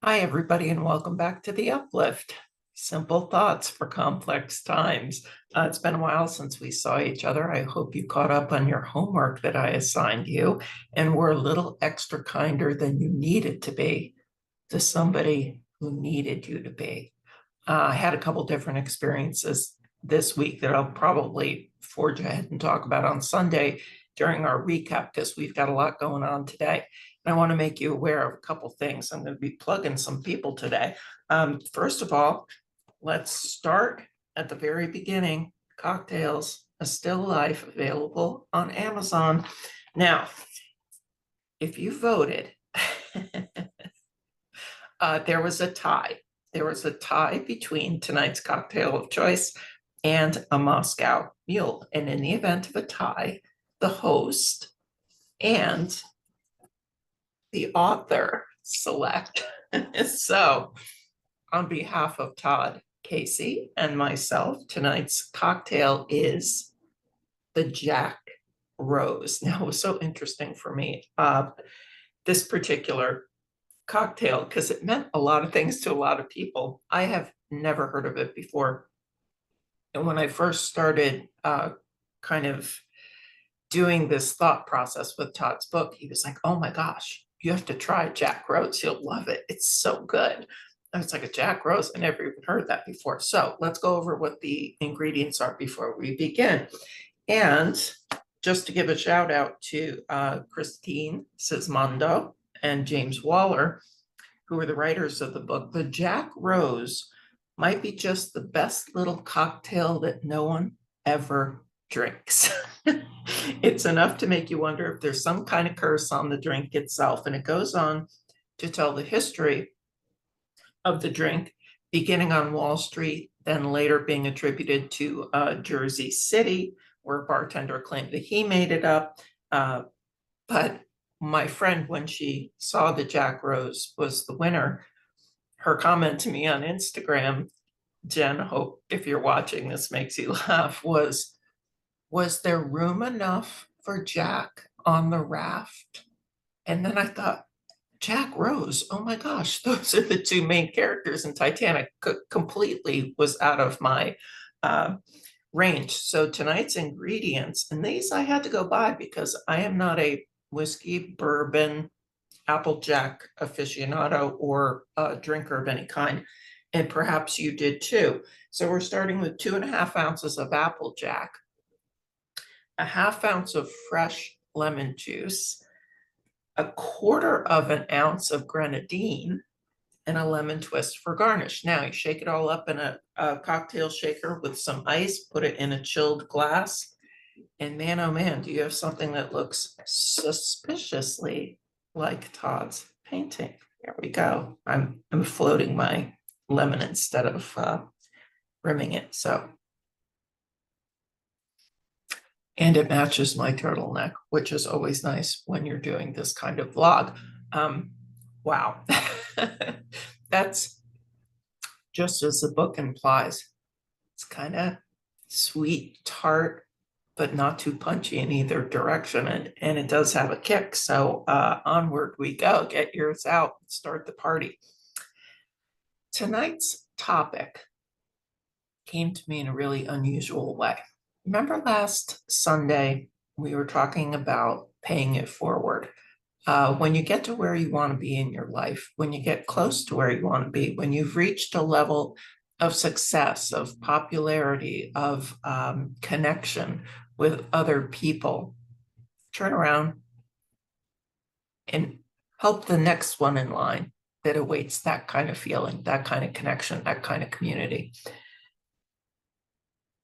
Hi, everybody, and welcome back to The Uplift. Simple thoughts for complex times. It's been a while since we saw each other. I hope you caught up on your homework that I assigned you and were a little extra kinder than you needed to be to somebody who needed you to be. I had a couple different experiences this week that I'll probably forge ahead and talk about on Sunday during our recap because we've got a lot going on today. And I want to make you aware of a couple things. I'm going to be plugging some people today. First of all, let's start at the very beginning. Cocktails, A Still Life, available on Amazon. Now, if you voted, there was a tie. There was a tie between tonight's cocktail of choice and a Moscow Mule. And in the event of a tie, the host and the author select. So, on behalf of Todd, Casey, and myself, tonight's cocktail is the Jack Rose. Now, it was so interesting for me, this particular cocktail, because it meant a lot of things to a lot of people. I have never heard of it before. And when I first started kind of doing this thought process with Todd's book, he was like, oh my gosh, you have to try Jack Rose. You'll love it. It's so good. I was like, a Jack Rose? I never even heard that before. So let's go over what the ingredients are before we begin. And just to give a shout out to Christine Sismondo and James Waller, who are the writers of the book, the Jack Rose might be just the best little cocktail that no one ever drinks. It's enough to make you wonder if there's some kind of curse on the drink itself. And it goes on to tell the history of the drink, beginning on Wall Street, then later being attributed to Jersey City, where a bartender claimed that he made it up. But my friend, when she saw that Jack Rose was the winner, her comment to me on Instagram, Jen, hope if you're watching this makes you laugh, was there room enough for Jack on the raft? And then I thought, Jack Rose, oh my gosh, those are the two main characters in Titanic. Completely was out of my range. So tonight's ingredients, and these I had to go by because I am not a whiskey, bourbon, Applejack aficionado or a drinker of any kind. And perhaps you did too. So we're starting with 2.5 ounces of Applejack, a 1/2 ounce of fresh lemon juice, 1/4 ounce of grenadine, and a lemon twist for garnish. Now you shake it all up in a cocktail shaker with some ice, put it in a chilled glass. And man, oh man, do you have something that looks suspiciously like Todd's painting. There we go. I'm floating my lemon instead of rimming it. So, and it matches my turtleneck, which is always nice when you're doing this kind of vlog. Wow. That's just as the book implies. It's kind of sweet, tart, but not too punchy in either direction. And it does have a kick. So onward we go. Get yours out. Start the party. Tonight's topic came to me in a really unusual way. Remember last Sunday, we were talking about paying it forward. When you get to where you want to be in your life, when you get close to where you want to be, when you've reached a level of success, of popularity, of connection with other people, turn around and help the next one in line that awaits that kind of feeling, that kind of connection, that kind of community.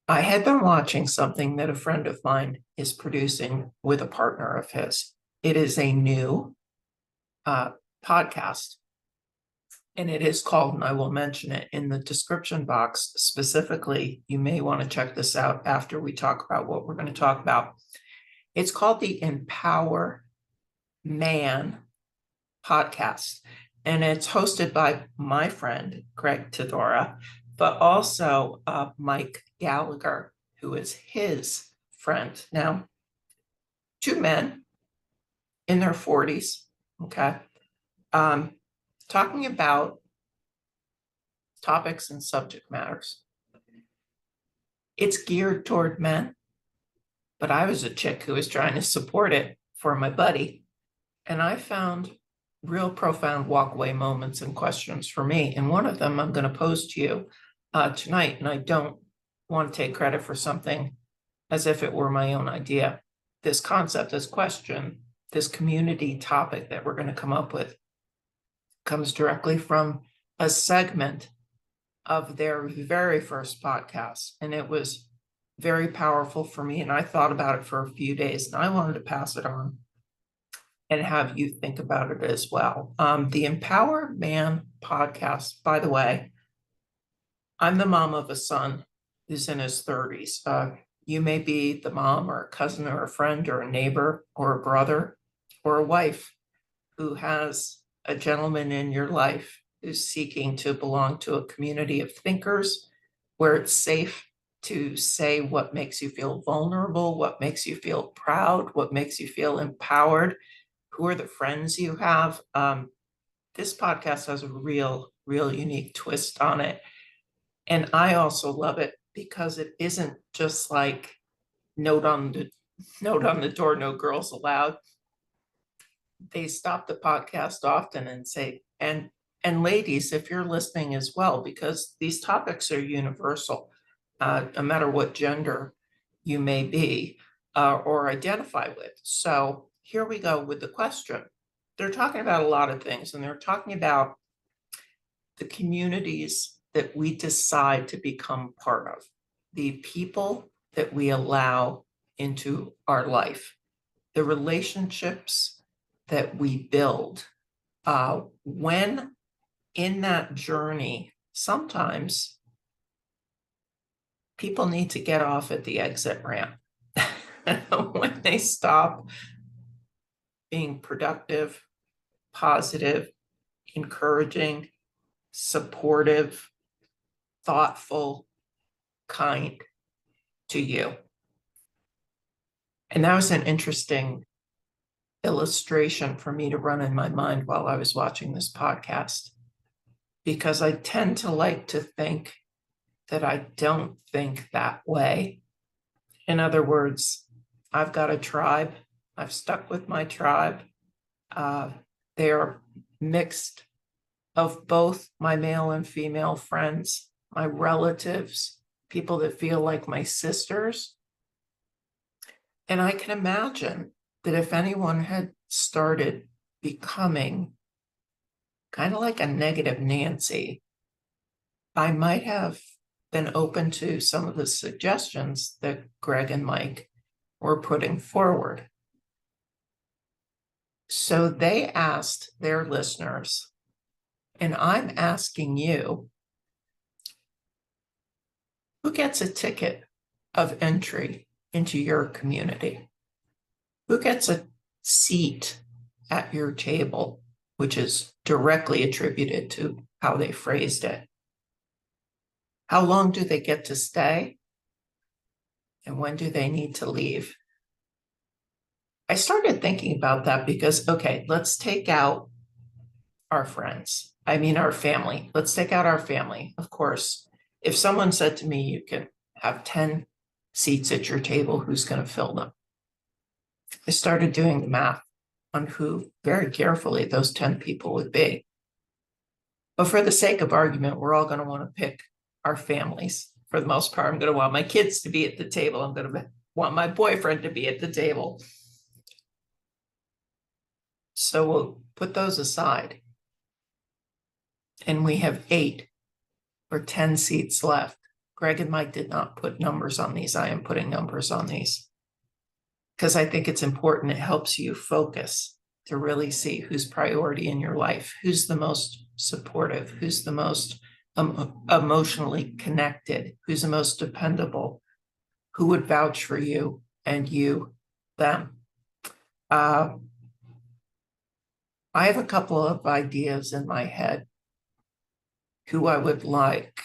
I had been watching something that a friend of mine is producing with a partner of his. It is a new podcast, and it is called, and I will mention it in the description box specifically. You may want to check this out after we talk about what we're going to talk about. It's called the Empower Man podcast, and it's hosted by my friend, Greg Tedora, but also Mike Gallagher, who is his friend. Now, 2 men in their 40s, okay? talking about topics and subject matters. It's geared toward men, but I was a chick who was trying to support it for my buddy. And I found real profound walkaway moments and questions for me. And one of them I'm going to pose to you tonight. And I don't want to take credit for something as if it were my own idea. This concept, this question, this community topic that we're going to come up with comes directly from a segment of their very first podcast. And it was very powerful for me. And I thought about it for a few days and I wanted to pass it on and have you think about it as well. The Empower Man podcast, by the way, I'm the mom of a son who's in his 30s. You may be the mom or a cousin or a friend or a neighbor or a brother or a wife who has a gentleman in your life who's seeking to belong to a community of thinkers where it's safe to say what makes you feel vulnerable, what makes you feel proud, what makes you feel empowered, who are the friends you have. This podcast has a real unique twist on it. And I also love it because it isn't just like note on the door, no girls allowed. They stop the podcast often and say, and ladies, if you're listening as well, because these topics are universal, no matter what gender you may be or identify with. So here we go with the question. They're talking about a lot of things, and they're talking about the communities that we decide to become part of, the people that we allow into our life, the relationships that we build. When in that journey, sometimes people need to get off at the exit ramp. When they stop being productive, positive, encouraging, supportive, thoughtful, kind to you. And that was an interesting illustration for me to run in my mind while I was watching this podcast, because I tend to like to think that I don't think that way. In other words, I've got a tribe. I've stuck with my tribe. They are mixed of both my male and female friends, my relatives, people that feel like my sisters. And I can imagine that if anyone had started becoming kind of like a negative Nancy, I might have been open to some of the suggestions that Greg and Mike were putting forward. So they asked their listeners, and I'm asking you, who gets a ticket of entry into your community? Who gets a seat at your table, which is directly attributed to how they phrased it? How long do they get to stay? And when do they need to leave? I started thinking about that because, okay, let's take out our friends. I mean, our family. Let's take out our family. Of course, if someone said to me, you can have 10 seats at your table, who's going to fill them? I started doing the math on who very carefully those 10 people would be. But for the sake of argument, we're all going to want to pick our families. For the most part, I'm going to want my kids to be at the table. I'm going to want my boyfriend to be at the table. So we'll put those aside. And we have 8 or 10 seats left. Greg and Mike did not put numbers on these. I am putting numbers on these because I think it's important. It helps you focus to really see who's priority in your life, who's the most supportive, who's the most emotionally connected, who's the most dependable, who would vouch for you and you them. I have a couple of ideas in my head who I would like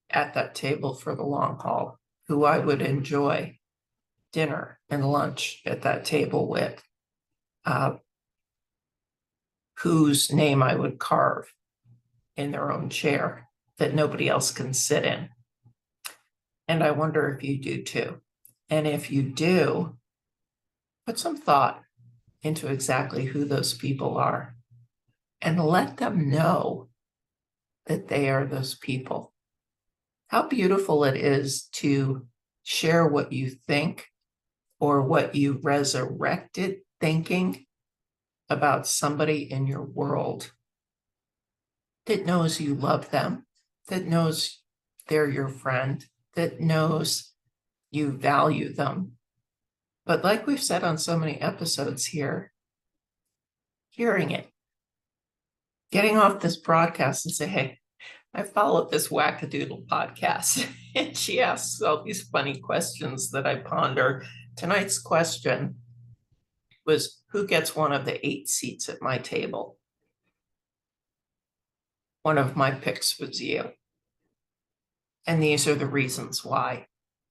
at that table for the long haul, who I would enjoy dinner and lunch at that table with, whose name I would carve in their own chair that nobody else can sit in. And I wonder if you do too. And if you do, put some thought into exactly who those people are and let them know that they are those people. How beautiful it is to share what you think or what you resurrected thinking about somebody in your world that knows you love them, that knows they're your friend, that knows you value them. But like we've said on so many episodes here, hearing it, getting off this broadcast and say, hey, I followed this wackadoodle podcast and she asks all these funny questions that I ponder. Tonight's question was, who gets one of the 8 seats at my table? One of my picks was you. And these are the reasons why.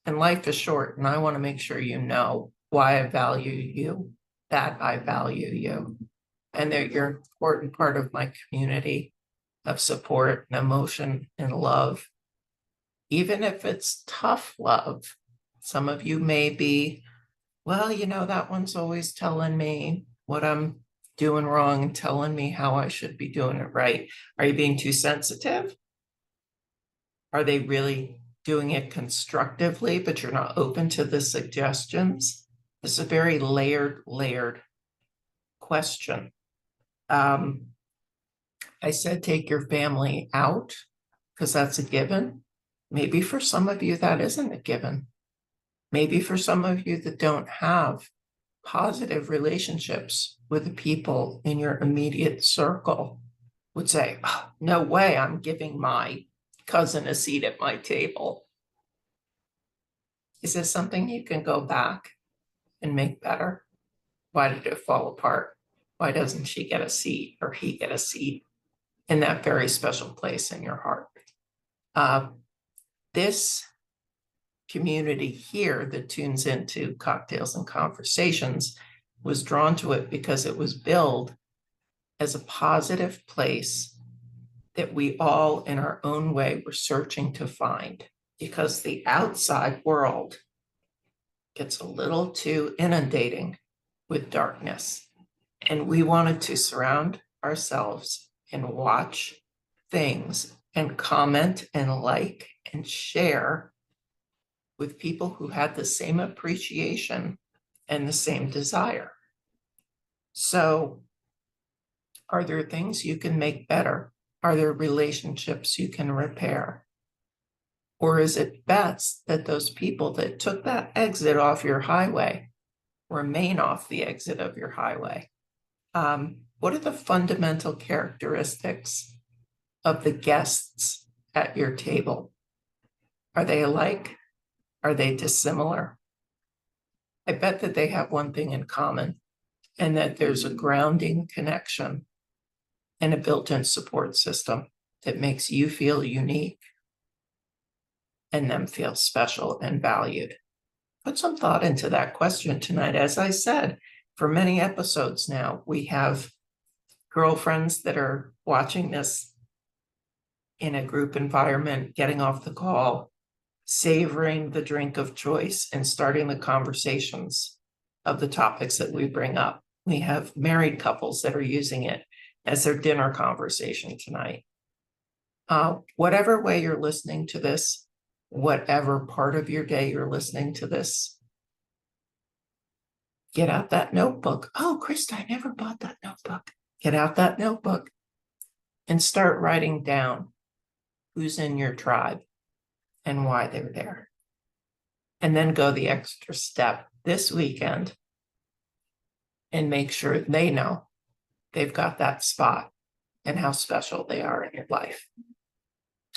And life is short, and I want to make sure you know why I value you, that I value you, and that you're an important part of my community of support and emotion and love. Even if it's tough love, some of you may be, well, that one's always telling me what I'm doing wrong and telling me how I should be doing it right. Are you being too sensitive? Are they really doing it constructively, but you're not open to the suggestions? It's a very layered question. I said take your family out because that's a given. Maybe for some of you that isn't a given. Maybe for some of you that don't have positive relationships with the people in your immediate circle would say, oh, no way, I'm giving my cousin a seat at my table. Is this something you can go back and make better? Why did it fall apart? Why doesn't she get a seat or he get a seat in that very special place in your heart? This community here that tunes into Cocktails and Conversations was drawn to it because it was billed as a positive place that we all in our own way were searching to find, because the outside world gets a little too inundating with darkness. And we wanted to surround ourselves and watch things and comment and like and share with people who had the same appreciation and the same desire. So, are there things you can make better? Are there relationships you can repair? Or is it best that those people that took that exit off your highway remain off the exit of your highway? What are the fundamental characteristics of the guests at your table? Are they alike? Are they dissimilar? I bet that they have one thing in common, and that there's a grounding connection and a built-in support system that makes you feel unique and them feel special and valued. Put some thought into that question tonight. As I said, for many episodes now, we have girlfriends that are watching this in a group environment, getting off the call, savoring the drink of choice, and starting the conversations of the topics that we bring up. We have married couples that are using it as their dinner conversation tonight. Whatever way you're listening to this, whatever part of your day you're listening to this, get out that notebook. Oh, Krista, I never bought that notebook. Get out that notebook and start writing down who's in your tribe and why they're there. And then go the extra step this weekend and make sure they know they've got that spot and how special they are in your life.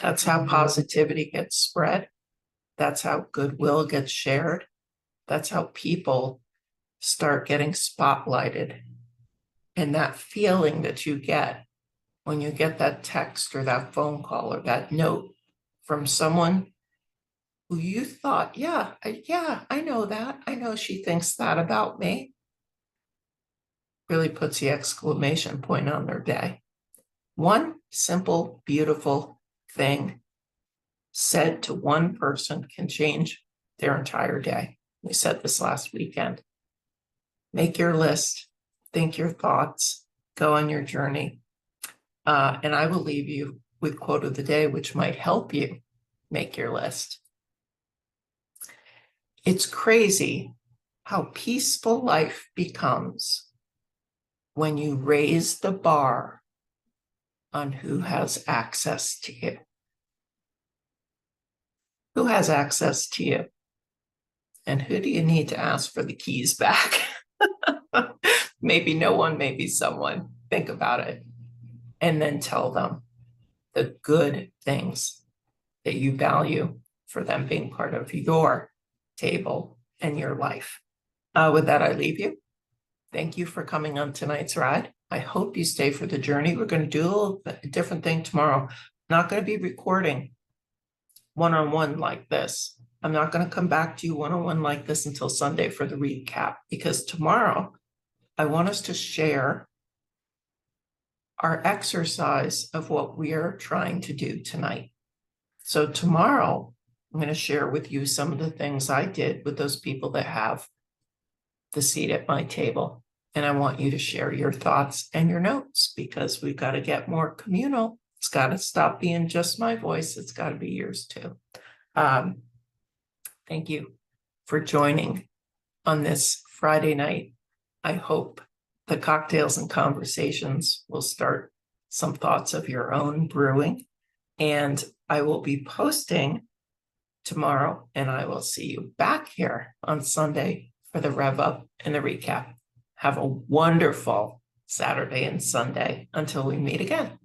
That's how positivity gets spread. That's how goodwill gets shared. That's how people start getting spotlighted. And that feeling that you get when you get that text or that phone call or that note from someone who you thought, yeah, I know that. I know she thinks that about me. Really puts the exclamation point on their day. One simple, beautiful thing said to one person can change their entire day. We said this last weekend. Make your list, think your thoughts, go on your journey. And I will leave you with quote of the day, which might help you make your list. It's crazy how peaceful life becomes when you raise the bar on who has access to you. Who has access to you? And who do you need to ask for the keys back? Maybe no one, maybe someone. Think about it. And then tell them the good things that you value for them being part of your table and your life. With that, I leave you. Thank you for coming on tonight's ride. I hope you stay for the journey. We're going to do a little different thing tomorrow. Not going to be recording one-on-one like this. I'm not going to come back to you one-on-one like this until Sunday for the recap, because tomorrow I want us to share our exercise of what we are trying to do tonight. So tomorrow, I'm going to share with you some of the things I did with those people that have the seat at my table. And I want you to share your thoughts and your notes, because we've got to get more communal. It's got to stop being just my voice. It's got to be yours too. Thank you for joining on this Friday night. I hope the cocktails and conversations will start some thoughts of your own brewing. And I will be posting tomorrow, and I will see you back here on Sunday for the rev up and the recap. Have a wonderful Saturday and Sunday until we meet again.